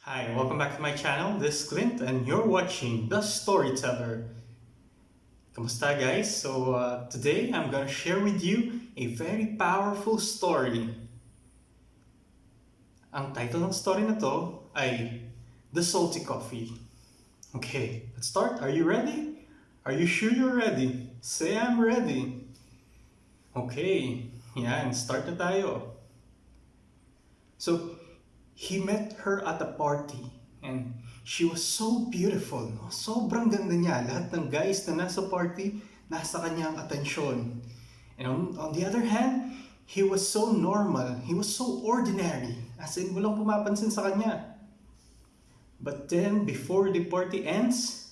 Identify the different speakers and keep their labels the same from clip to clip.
Speaker 1: Hi, welcome back to my channel. This is Clint and you're watching The Storyteller. Kamusta guys? Today I'm gonna share with you a very powerful story. Ang title ng story na to ay The Salty Coffee. Okay, let's start. Are you ready? Are you sure you're ready? Say I'm ready. Okay, yan, start na tayo. So, he met her at a party and she was so beautiful. No? Sobrang ganda niya. Lahat ng guys na nasa party, nasa kanya ang atensyon. And on the other hand, he was so normal. He was so ordinary. As in, walang pumapansin sa kanya. But then, before the party ends,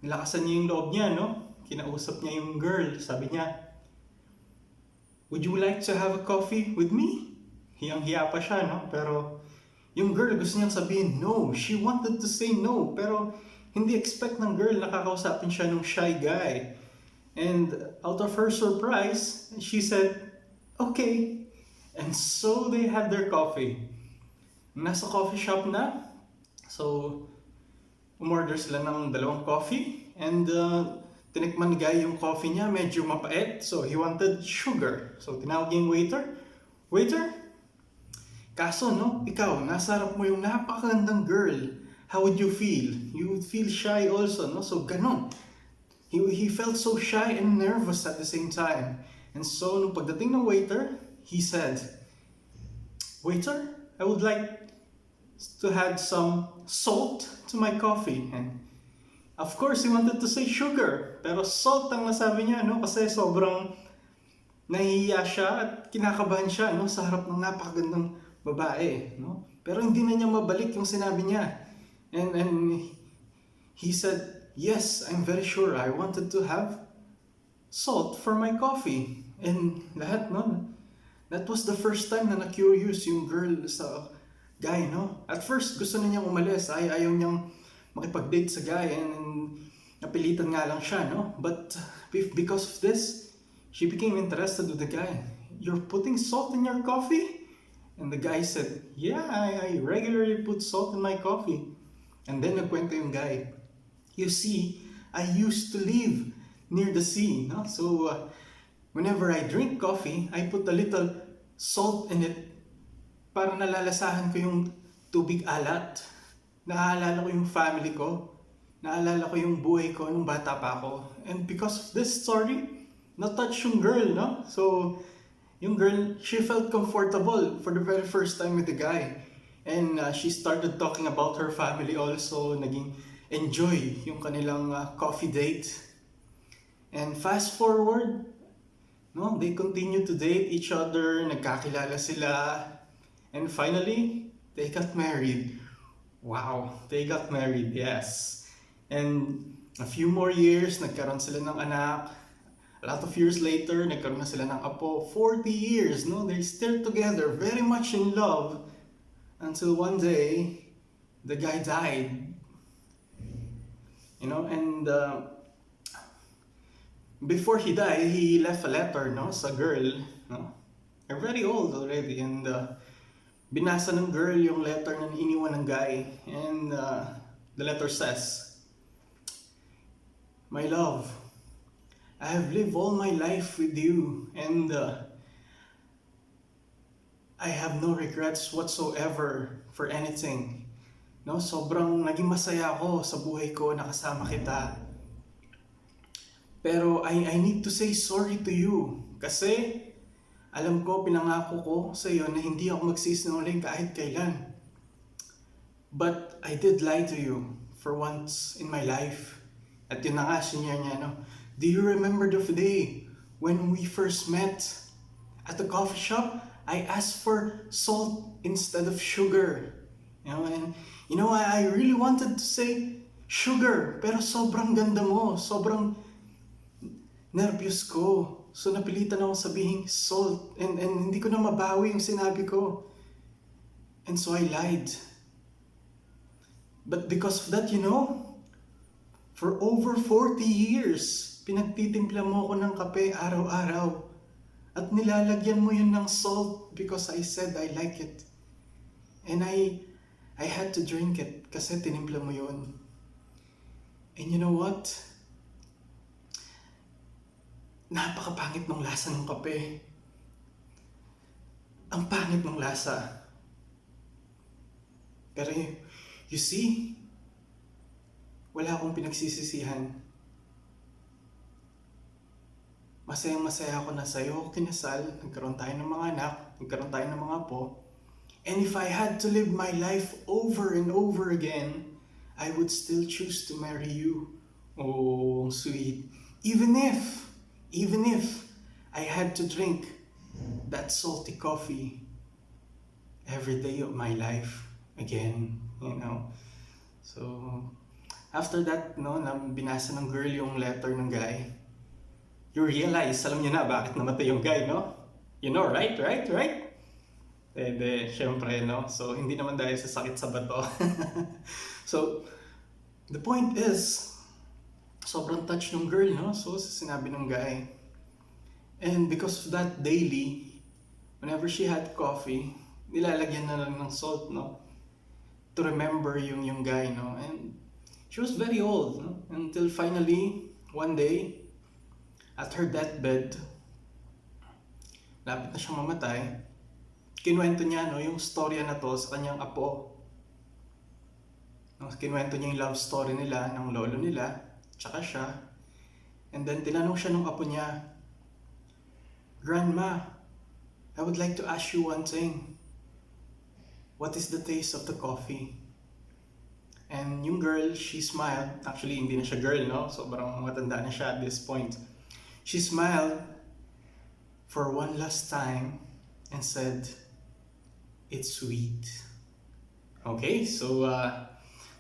Speaker 1: nilakasan niya yung loob niya, no? Kinausap niya yung girl. Sabi niya, "Would you like to have a coffee with me?" Hiyang-hiya pa siya, no? Pero yung girl gusto niyang sabihin no. She wanted to say no. Pero hindi expect ng girl na kakausapin siya ng shy guy. And out of her surprise, she said, "Okay." And so they had their coffee. Nasa coffee shop na. So, umorder sila ng dalawang coffee. And tinikman ni guy yung coffee niya. Medyo mapait. So, he wanted sugar. So, tinawag niya yung waiter. "Waiter, kaso no, ikaw, nasa harap mo yung napakagandang girl. How would you feel? You would feel shy also, no? So, ganon. He felt so shy and nervous at the same time. And so, nung pagdating ng waiter, he said, "Waiter, I would like to add some salt to my coffee." And of course, he wanted to say sugar. Pero salt ang nasabi niya, no? Kasi sobrang nahihiya siya at kinakabahan siya, no? Sa harap ng napakagandang babae, no? Pero hindi na niya mabalik yung sinabi niya. And he said, "Yes, I'm very sure. I wanted to have salt for my coffee." And lahat, no? That was the first time na na-curious yung girl sa guy, no? At first, gusto na niyang umalis. Ayaw niyang makipag-date sa guy and napilitan nga lang siya, no? But because of this, she became interested with the guy. "You're putting salt in your coffee?" And the guy said, "Yeah, I regularly put salt in my coffee." And then nagkwento yung guy, "You see, I used to live near the sea, no? So whenever I drink coffee, I put a little salt in it para nalalasahan ko yung tubig alat. Naaalala ko yung family ko. Naalala ko yung buhay ko nung bata pa ako. And because of this story, na-touch yung girl, no? So, yung girl, she felt comfortable for the very first time with the guy. And she started talking about her family also. Naging enjoy yung kanilang coffee date. And fast forward, no, they continue to date each other. Nagkakilala sila. And finally, they got married. Wow, they got married, yes. And a few more years, nagkaroon sila ng anak. A lot of years later, nagkaroon na sila ng apo. 40 years, no? They're still together, very much in love. Until one day, the guy died. You know, and before he died, he left a letter, no? Sa girl, no? They're very old already. And binasa ng girl yung letter na iniwan ng guy. And the letter says, "My love, I have lived all my life with you and I have no regrets whatsoever for anything. No, sobrang naging masaya ako sa buhay ko na kasama kita. Pero I need to say sorry to you kasi alam ko, pinangako ko sa iyo na hindi ako magsisinungaling kahit kailan. But I did lie to you for once in my life." At yun na nga, senior niya, no? "Do you remember the day when we first met at the coffee shop? I asked for salt instead of sugar. You know, and I really wanted to say sugar, pero sobrang ganda mo, sobrang nervyos ko. So napilitan ako sabihin salt and hindi ko na mabawi yung sinabi ko. And so I lied. But because of that, for over 40 years, pinagtitimpla mo ako ng kape araw-araw. At nilalagyan mo yun ng salt because I said I like it. And I I had to drink it kasi tinimpla mo yun. And you know what? Napakapangit ng lasa ng kape. Ang pangit ng lasa. Pero you see, wala akong pinagsisisihan. Masayang-masaya ako na sa'yo ako kinasal, nagkaroon tayo ng mga anak, nagkaroon tayo ng mga apo. And if I had to live my life over and over again, I would still choose to marry you. Oh, sweet. Even if I had to drink that salty coffee every day of my life again, you know. So, after that, no, na binasa ng girl yung letter ng guy, you realize, alam niyo na bakit namatay yung guy, no? You know, right? Syempre, no? So, hindi naman dahil sa sakit sa bato. So, the point is, sobrang touch ng girl, no? So, sinabi ng guy. And because of that, daily, whenever she had coffee, nilalagyan na lang ng salt, no? To remember yung guy, no? And she was very old, no? Until finally, one day, at her deathbed, lapit na siyang mamatay, kinuwento niya, no, yung storya na to sa kanyang apo. No, kinuwento niya yung love story nila, ng lolo nila, tsaka siya. And then tinanong siya ng apo niya, "Grandma, I would like to ask you one thing. What is the taste of the coffee?" And yung girl, she smiled. Actually, hindi na siya girl, no? Sobrang matanda na siya at this point. She smiled for one last time and said, "It's sweet." Okay, so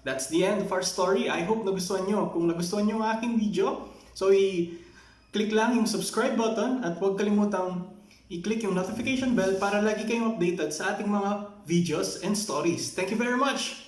Speaker 1: that's the end of our story. I hope nagustuhan nyo. Kung nagustuhan nyo ang aking video, so i-click lang yung subscribe button at huwag kalimutang i-click yung notification bell para lagi kayong updated sa ating mga videos and stories. Thank you very much!